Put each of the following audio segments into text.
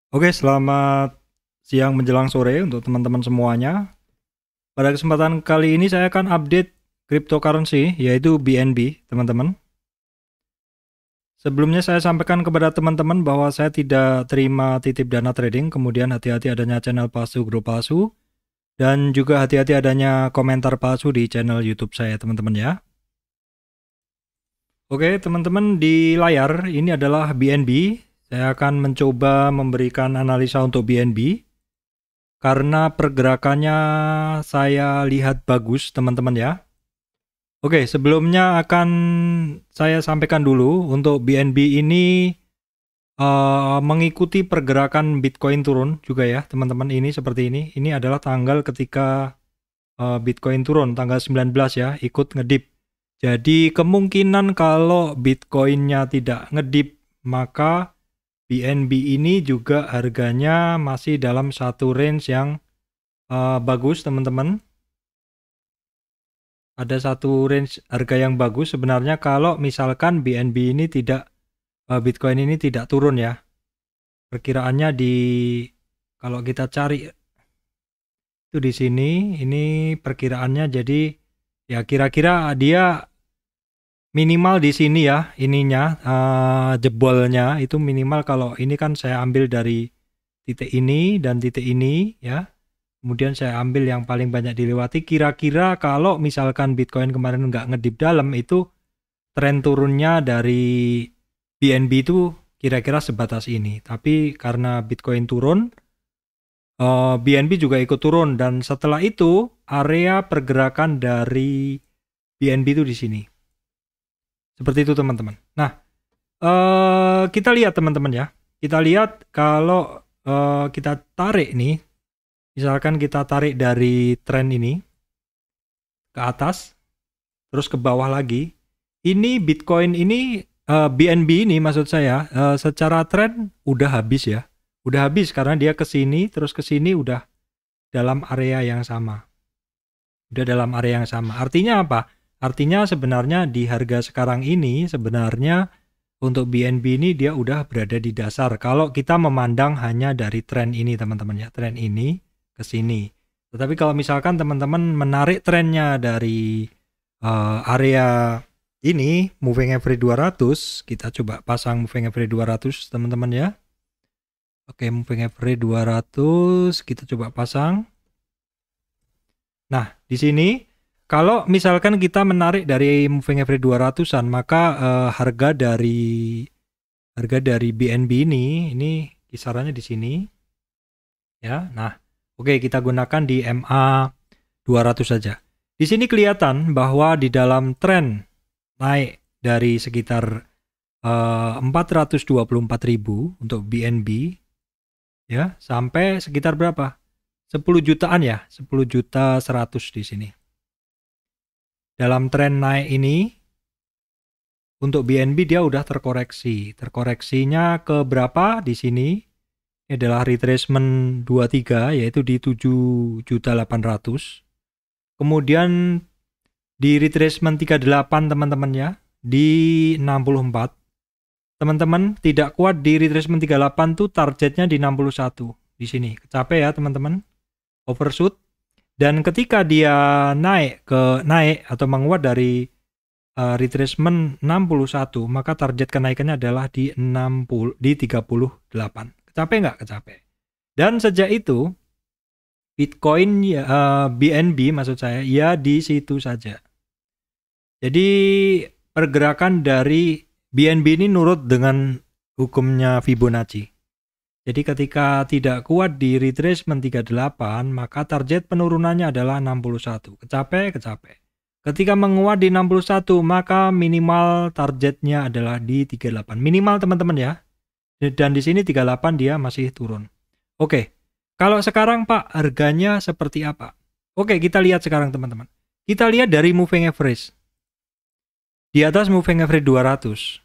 Oke, selamat siang menjelang sore untuk teman-teman semuanya. Pada kesempatan kali ini saya akan update cryptocurrency, yaitu BNB, teman-teman. Sebelumnya saya sampaikan kepada teman-teman bahwa saya tidak terima titip dana trading, kemudian hati-hati adanya channel palsu, grup palsu, dan juga hati-hati adanya komentar palsu di channel YouTube saya, teman-teman ya. Oke, teman-teman, di layar ini adalah BNB. Saya akan mencoba memberikan analisa untuk BNB. Karena pergerakannya saya lihat bagus, teman-teman ya. Oke, sebelumnya akan saya sampaikan dulu untuk BNB ini mengikuti pergerakan Bitcoin turun juga ya, teman-teman. Ini seperti ini. Ini adalah tanggal ketika Bitcoin turun, tanggal 19 ya, ikut ngedip. Jadi kemungkinan kalau Bitcoinnya tidak ngedip, maka BNB ini juga harganya masih dalam satu range yang bagus, teman-teman. Ada satu range harga yang bagus sebenarnya kalau misalkan BNB ini tidak Bitcoin ini tidak turun ya. Perkiraannya kalau kita cari itu di sini, ini perkiraannya, jadi ya kira-kira dia minimal di sini ya, ininya jebolnya itu minimal. Kalau ini kan saya ambil dari titik ini dan titik ini ya. Kemudian saya ambil yang paling banyak dilewati. Kira-kira kalau misalkan Bitcoin kemarin nggak ngedip dalam, itu tren turunnya dari BNB itu kira-kira sebatas ini. Tapi karena Bitcoin turun, BNB juga ikut turun. Dan setelah itu area pergerakan dari BNB itu di sini. Seperti itu, teman-teman. Nah, kita lihat, teman-teman ya. Kita lihat kalau kita tarik nih. Misalkan kita tarik dari tren ini ke atas, terus ke bawah lagi. Ini Bitcoin ini, BNB ini maksud saya, secara tren udah habis ya. Udah habis karena dia ke sini, terus ke sini udah dalam area yang sama. Udah dalam area yang sama. Artinya apa? Artinya sebenarnya di harga sekarang ini, sebenarnya untuk BNB ini dia udah berada di dasar. Kalau kita memandang hanya dari tren ini, teman-teman ya. Tren ini ke sini. Tetapi kalau misalkan teman-teman menarik trennya dari area ini, moving average 200, kita coba pasang moving average 200, teman-teman ya. Oke, moving average 200 kita coba pasang. Nah, di sini kalau misalkan kita menarik dari moving average 200-an, maka harga dari BNB ini kisarannya di sini. Ya. Nah, oke, kita gunakan di MA 200 saja. Di sini kelihatan bahwa di dalam tren naik dari sekitar 424.000 untuk BNB ya, sampai sekitar berapa? 10 jutaan ya, 10 juta 100 di sini. Dalam tren naik ini untuk BNB dia udah terkoreksi. Terkoreksinya ke berapa di sini? Ini adalah retracement 23, yaitu di 7.800.000. Kemudian di retracement 38, teman-teman ya, di 64. Teman-teman tidak kuat di retracement 38 tuh, targetnya di 61. Di sini kecapai ya, teman-teman. Overshoot. Dan ketika dia naik atau menguat dari retracement 61, maka target kenaikannya adalah di 38. Kecapai nggak? Kecapai. Dan sejak itu Bitcoin BNB maksud saya ya di situ saja. Jadi pergerakan dari BNB ini nurut dengan hukumnya Fibonacci. Jadi ketika tidak kuat di retracement 38, maka target penurunannya adalah 61. Kecapai. Ketika menguat di 61, maka minimal targetnya adalah di 38. Minimal, teman-teman ya. Dan di sini 38 dia masih turun. Oke. Kalau sekarang Pak, harganya seperti apa? Oke, kita lihat sekarang, teman-teman. Kita lihat dari moving average. Di atas moving average 200,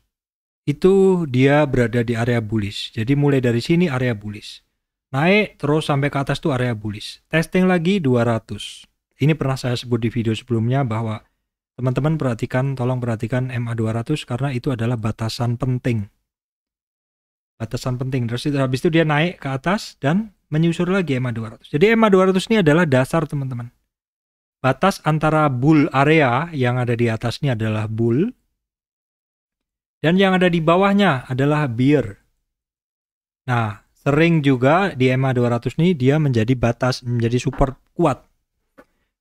itu dia berada di area bullish. Jadi mulai dari sini area bullish. Naik terus sampai ke atas tuh area bullish. Testing lagi 200. Ini pernah saya sebut di video sebelumnya bahwa teman-teman tolong perhatikan MA 200 karena itu adalah batasan penting. batasan penting. Terus habis itu dia naik ke atas dan menyusur lagi EMA 200. Jadi EMA 200 ini adalah dasar teman-teman. Batas antara bull area yang ada di atas ini adalah bull dan yang ada di bawahnya adalah bear. Nah, sering juga di EMA 200 ini dia menjadi batas, menjadi support kuat.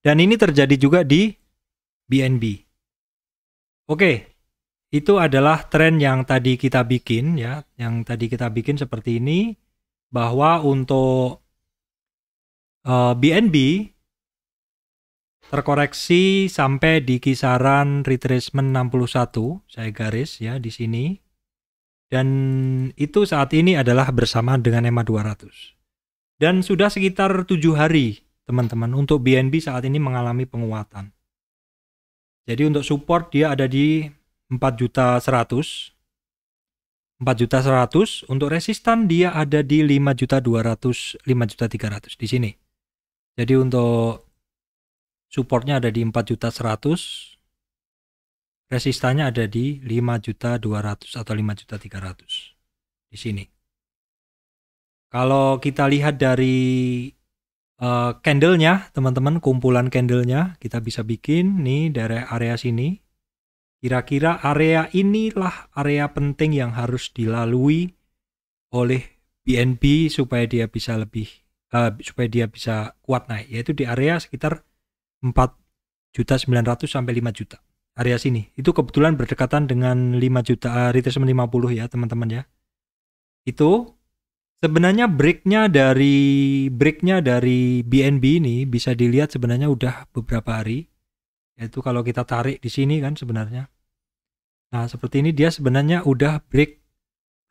Dan ini terjadi juga di BNB. Oke, itu adalah tren yang tadi kita bikin ya, yang tadi kita bikin seperti ini, bahwa untuk BNB terkoreksi sampai di kisaran retracement 61, saya garis ya di sini. Dan itu saat ini adalah bersamaan dengan EMA 200. Dan sudah sekitar 7 hari teman-teman untuk BNB saat ini mengalami penguatan. Jadi untuk support dia ada di 4.100.000. 4.100.000, untuk resistan dia ada di 5.200.000, 5.300.000 di sini. Jadi untuk supportnya ada di 4.100.000, resistannya ada di 5.200.000 atau 5.300.000 di sini. Kalau kita lihat dari candlenya teman-teman, kumpulan candlenya kita bisa bikin nih dari area sini. Kira-kira area inilah area penting yang harus dilalui oleh BNB supaya dia bisa kuat naik, yaitu di area sekitar 4.900.000 sampai 5 juta. Area sini itu kebetulan berdekatan dengan 5 juta retracement 50 ya teman-teman ya. Itu sebenarnya breaknya dari BNB ini bisa dilihat sebenarnya udah beberapa hari. Yaitu kalau kita tarik di sini kan sebenarnya. Nah, seperti ini dia sebenarnya udah break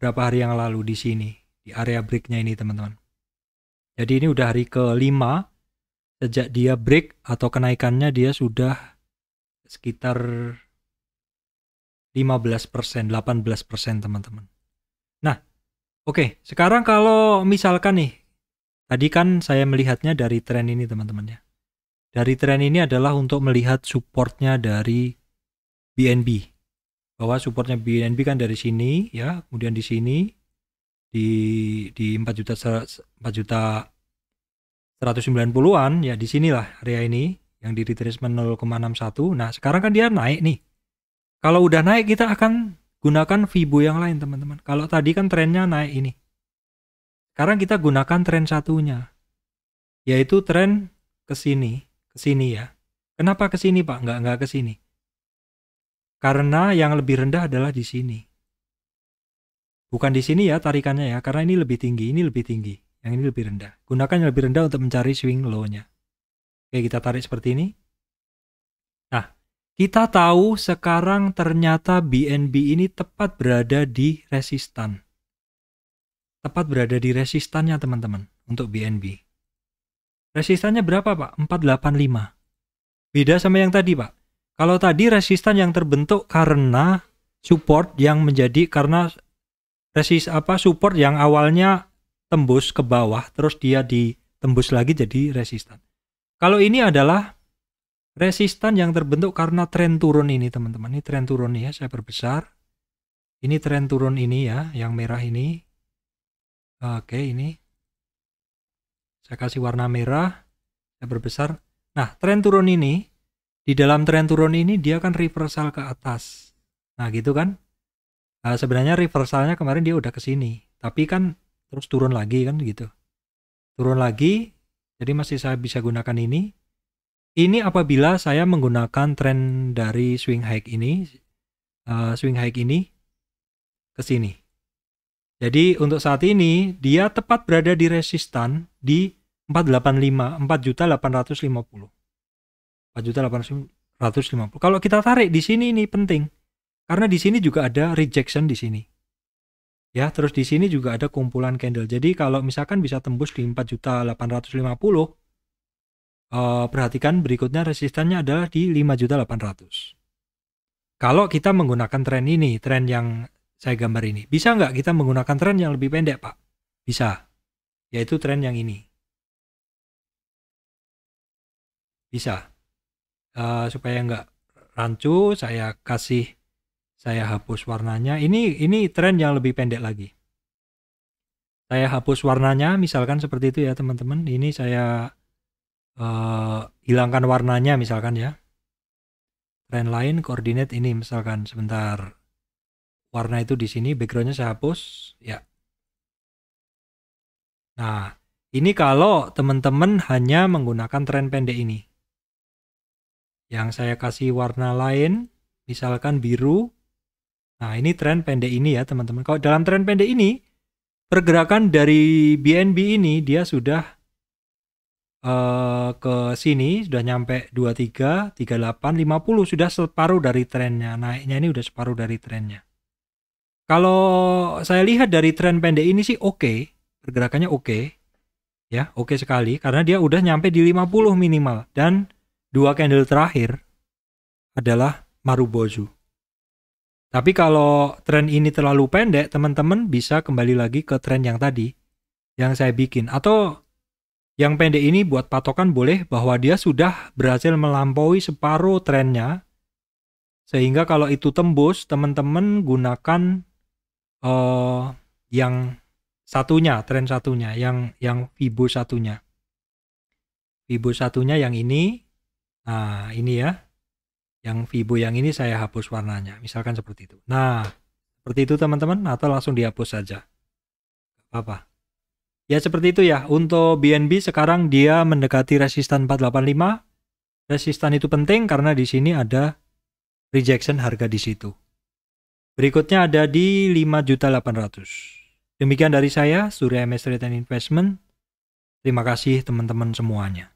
berapa hari yang lalu di sini, di area breaknya ini teman-teman. Jadi ini udah hari ke-5 sejak dia break atau kenaikannya dia sudah sekitar 15%, 18% teman-teman. Nah, oke, sekarang kalau misalkan nih, tadi kan saya melihatnya dari tren ini teman-teman ya. Dari tren ini adalah untuk melihat supportnya dari BNB. Bahwa supportnya BNB kan dari sini ya, kemudian di sini di 4 juta 190-an ya, di sinilah area ini yang di retracement 0,61. Nah, sekarang kan dia naik nih. Kalau udah naik kita akan gunakan Fibo yang lain teman-teman. Kalau tadi kan trennya naik ini. Sekarang kita gunakan tren satunya. Yaitu tren ke sini ya. Kenapa ke sini Pak? Enggak ke sini. Karena yang lebih rendah adalah di sini. Bukan di sini ya tarikannya ya, karena ini lebih tinggi, ini lebih tinggi. Yang ini lebih rendah. Gunakan yang lebih rendah untuk mencari swing low-nya. Oke, kita tarik seperti ini. Nah, kita tahu sekarang ternyata BNB ini tepat berada di resistan. Tepat berada di resistannya teman-teman untuk BNB. Resistannya berapa Pak? 485. Beda sama yang tadi Pak. Kalau tadi resistan yang terbentuk karena support yang menjadi karena support yang awalnya tembus ke bawah terus dia ditembus lagi jadi resistan. Kalau ini adalah resistan yang terbentuk karena tren turun ini teman-teman. Ini tren turun ya, saya perbesar. Ini tren turun ini ya, yang merah ini. Oke, ini saya kasih warna merah, saya perbesar. Nah, tren turun ini, di dalam tren turun ini dia kan reversal ke atas. Nah, gitu kan. Nah, sebenarnya reversalnya kemarin dia udah ke sini, tapi kan terus turun lagi kan gitu. Turun lagi, jadi masih saya bisa gunakan ini. Ini apabila saya menggunakan tren dari swing high ini ke sini. Jadi untuk saat ini dia tepat berada di resistan di 4.850. 4.850. Kalau kita tarik di sini ini penting. Karena di sini juga ada rejection di sini. Ya, terus di sini juga ada kumpulan candle. Jadi kalau misalkan bisa tembus di 4.850, perhatikan berikutnya resistannya adalah di 5.800. Kalau kita menggunakan tren ini, tren yang saya gambar ini, bisa nggak kita menggunakan tren yang lebih pendek, Pak? Bisa, yaitu tren yang ini. Bisa. Supaya nggak rancu, saya hapus warnanya. Ini tren yang lebih pendek lagi. saya hapus warnanya, misalkan seperti itu ya teman-teman. Ini saya hilangkan warnanya misalkan ya. Trendline, coordinate ini misalkan sebentar. Warna itu di sini, backgroundnya saya hapus ya. Nah, ini kalau teman-teman hanya menggunakan tren pendek ini. Yang saya kasih warna lain, misalkan biru. Nah, ini tren pendek ini ya teman-teman. Kalau dalam tren pendek ini, pergerakan dari BNB ini dia sudah ke sini, sudah nyampe 23, 38, 50, sudah separuh dari trennya. Naiknya ini udah separuh dari trennya. Kalau saya lihat dari tren pendek ini sih oke, pergerakannya oke. Ya, oke sekali karena dia udah nyampe di 50 minimal dan dua candle terakhir adalah Marubozu. Tapi kalau tren ini terlalu pendek, teman-teman bisa kembali lagi ke tren yang tadi yang saya bikin, atau yang pendek ini buat patokan boleh bahwa dia sudah berhasil melampaui separuh trennya, sehingga kalau itu tembus teman-teman gunakan yang satunya, tren satunya, yang Fibo satunya. Fibo satunya yang ini. Nah, ini ya. Yang Fibo yang ini saya hapus warnanya. Misalkan seperti itu. Nah, seperti itu teman-teman, atau langsung dihapus saja. Apa? Ya seperti itu ya. Untuk BNB sekarang dia mendekati resistan 485. Resistan itu penting karena di sini ada rejection harga di situ. Berikutnya ada di 5.800.000. Demikian dari saya, Surya MS Trade and Investment. Terima kasih teman-teman semuanya.